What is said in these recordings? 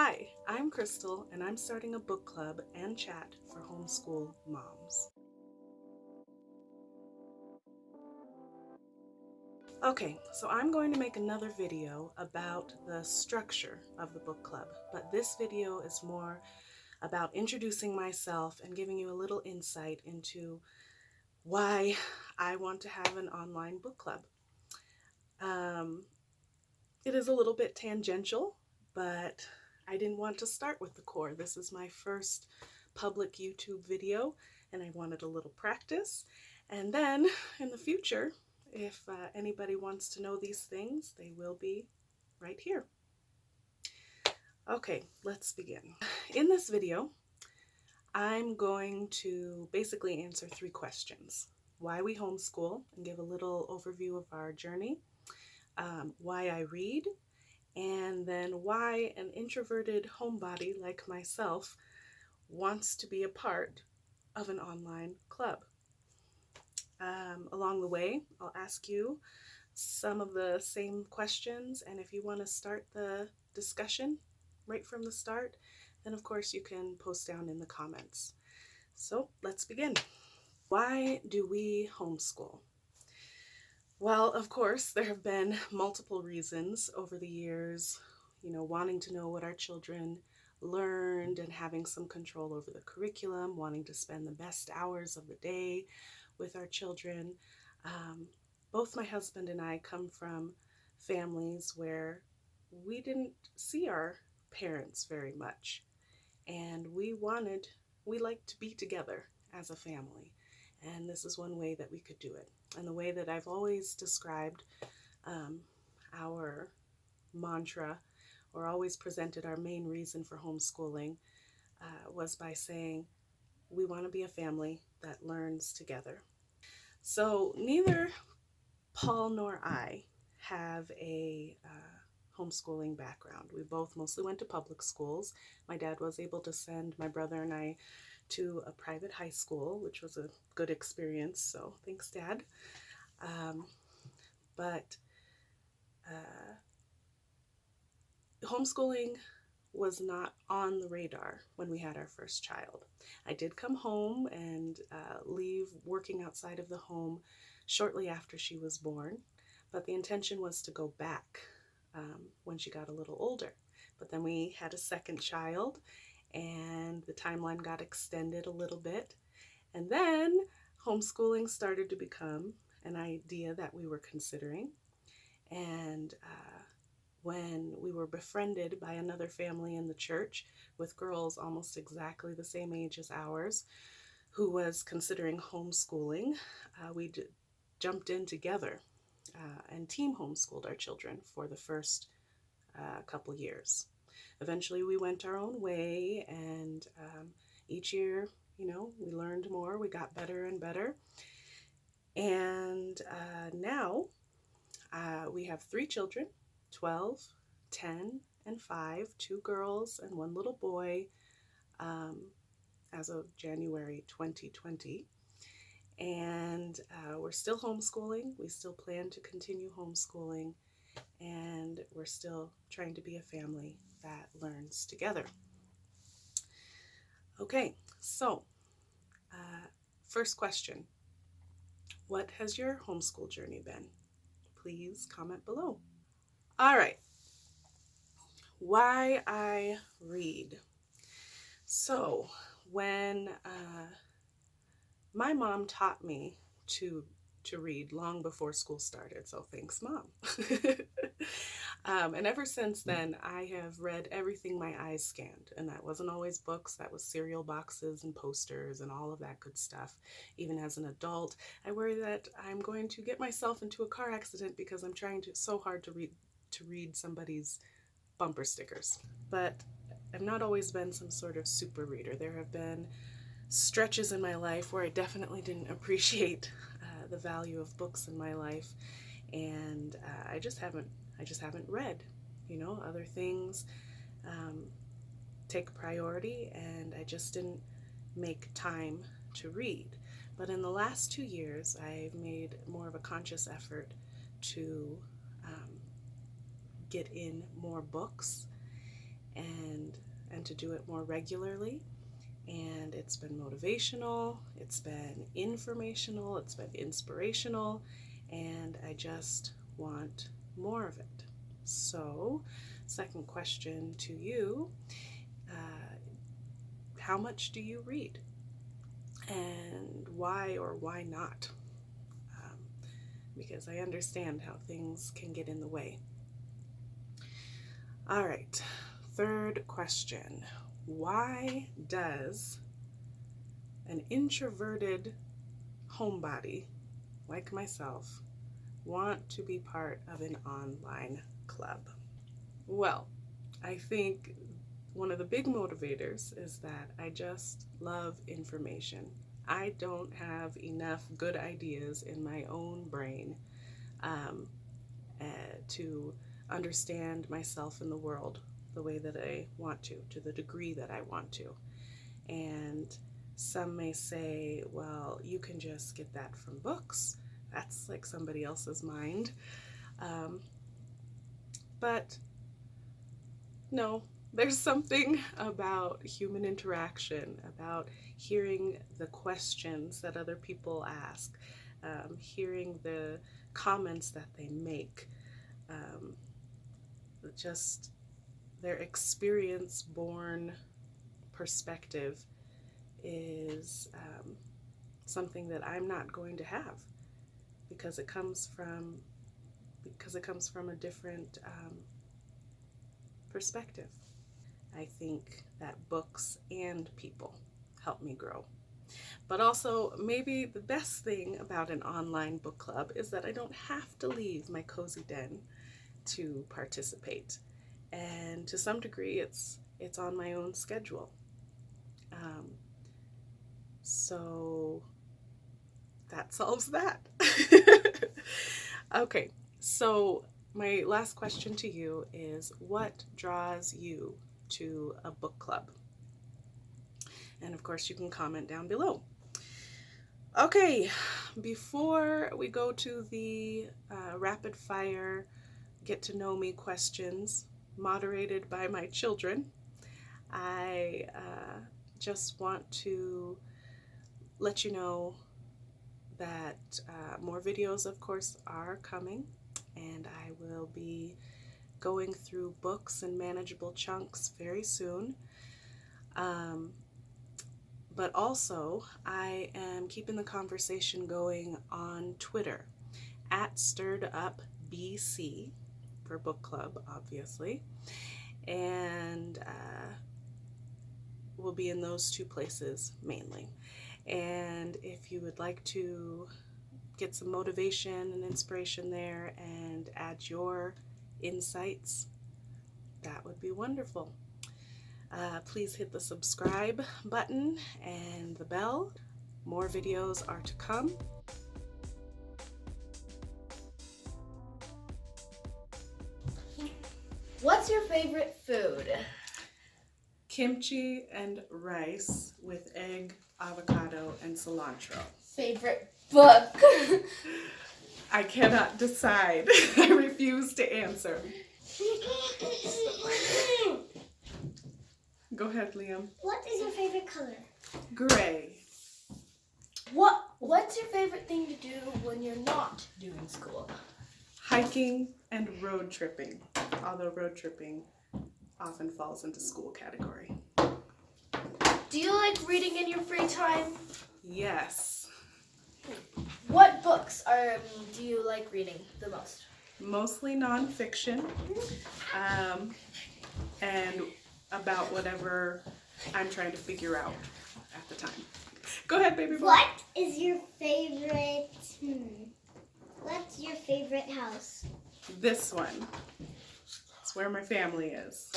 Hi, I'm Crystal, and I'm starting a book club and chat for homeschool moms. Okay, so I'm going to make another video about the structure of the book club, but this video is more about introducing myself and giving you a little insight into why I want to have an online book club. It is a little bit tangential, but I didn't want to start with the core. This is my first public YouTube video, and I wanted a little practice. And then in the future, if anybody wants to know these things, they will be right here. Okay, let's begin. In this video, I'm going to basically answer 3 questions. Why we homeschool, and give a little overview of our journey. Why I read, and then why an introverted homebody like myself wants to be a part of an online club. Along the way, I'll ask you some of the same questions, and if you want to start the discussion right from the start, then of course you can post down in the comments. So let's begin. Why do we homeschool? Well, of course, there have been multiple reasons over the years, wanting to know what our children learned and having some control over the curriculum, wanting to spend the best hours of the day with our children. Both my husband and I come from families where we didn't see our parents very much, and we liked to be together as a family. And this is one way that we could do it. And the way that I've always described our mantra, or always presented our main reason for homeschooling, was by saying, we want to be a family that learns together. So neither Paul nor I have a homeschooling background. We both mostly went to public schools. My dad was able to send my brother and I to a private high school, which was a good experience, so thanks, Dad. But homeschooling was not on the radar when we had our first child. I did come home and leave working outside of the home shortly after she was born, but the intention was to go back when she got a little older. But then we had a second child, and the timeline got extended a little bit. And then homeschooling started to become an idea that we were considering. And when we were befriended by another family in the church with girls almost exactly the same age as ours, who was considering homeschooling, we jumped in together and team homeschooled our children for the first couple years. Eventually we went our own way, and each year, we learned more, we got better and better. And now we have 3 children, 12, 10, and 5, 2 girls and 1 little boy, as of January 2020. And we're still homeschooling. We still plan to continue homeschooling, and we're still trying to be a family that learns together. Okay, so first question. What has your homeschool journey been? Please comment below. All right, why I read. So when my mom taught me to read long before school started, so thanks, Mom. And ever since then, I have read everything my eyes scanned, and that wasn't always books, that was cereal boxes and posters and all of that good stuff. Even as an adult, I worry that I'm going to get myself into a car accident because I'm trying so hard to read somebody's bumper stickers. But I've not always been some sort of super reader. There have been stretches in my life where I definitely didn't appreciate the value of books in my life, and I just haven't read. Other things take priority, and I just didn't make time to read. But in the last 2 years, I've made more of a conscious effort to get in more books, and to do it more regularly, and it's been motivational, it's been informational, it's been inspirational, and I just want more of it. So, second question to you, how much do you read? And why or why not? Because I understand how things can get in the way. All right, third question. Why does an introverted homebody like myself want to be part of an online club? Well, I think one of the big motivators is that I just love information. I don't have enough good ideas in my own brain to understand myself in the world the way that I want to the degree that I want to. And some may say, well, you can just get that from books. That's like somebody else's mind. But no, there's something about human interaction, about hearing the questions that other people ask, hearing the comments that they make, just their experience-born perspective is something that I'm not going to have because it comes from a different perspective. I think that books and people help me grow. But also, maybe the best thing about an online book club is that I don't have to leave my cozy den to participate. And to some degree, it's on my own schedule. So that solves that. Okay, so my last question to you is, what draws you to a book club? And of course, you can comment down below. Okay, before we go to the rapid fire get to know me questions moderated by my children, I just want to let you know that more videos, of course, are coming, and I will be going through books in manageable chunks very soon. But also, I am keeping the conversation going on Twitter, at StirredUpBC, for book club, obviously. And we'll be in those two places mainly. And if you would like to get some motivation and inspiration there and add your insights, that would be wonderful. Please hit the subscribe button and the bell. More videos are to come. What's your favorite food? Kimchi and rice with egg, avocado, and cilantro. Favorite book? I cannot decide. I refuse to answer. Go ahead, Liam. What is your favorite color? Gray. What's your favorite thing to do when you're not doing school? Hiking and road tripping, although road tripping often falls into school category. Do you like reading in your free time? Yes. What books do you like reading the most? Mostly nonfiction, and about whatever I'm trying to figure out at the time. Go ahead, baby boy. What is your favorite, what's your favorite house? This one. It's where my family is.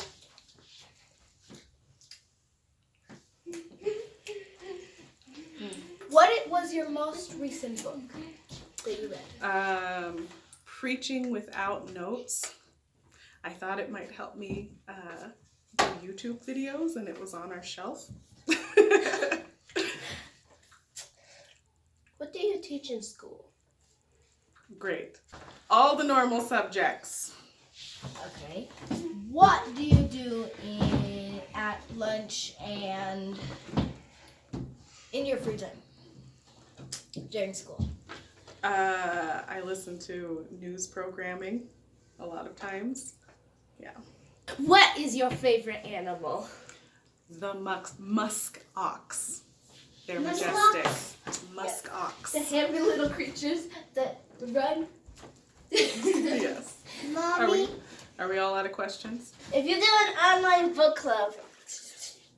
What was your most recent book that you read? Preaching Without Notes. I thought it might help me do YouTube videos, and it was on our shelf. What do you teach in school? Great. All the normal subjects. Okay. What do you do at lunch and in your free time during school? I listen to news programming a lot of times. Yeah. What is your favorite animal? The musk ox. They're Musk majestic. ox? Musk ox. The hairy little creatures that run. Yes. Mommy, Are we all out of questions? If you do an online book club,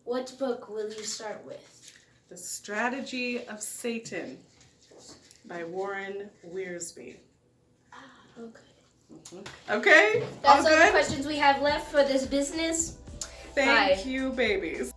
what book will you start with? The Strategy of Satan by Warren Wiersbe. Okay. Okay? That's all all the good? questions we have left for this business. Thank Bye. you, babies.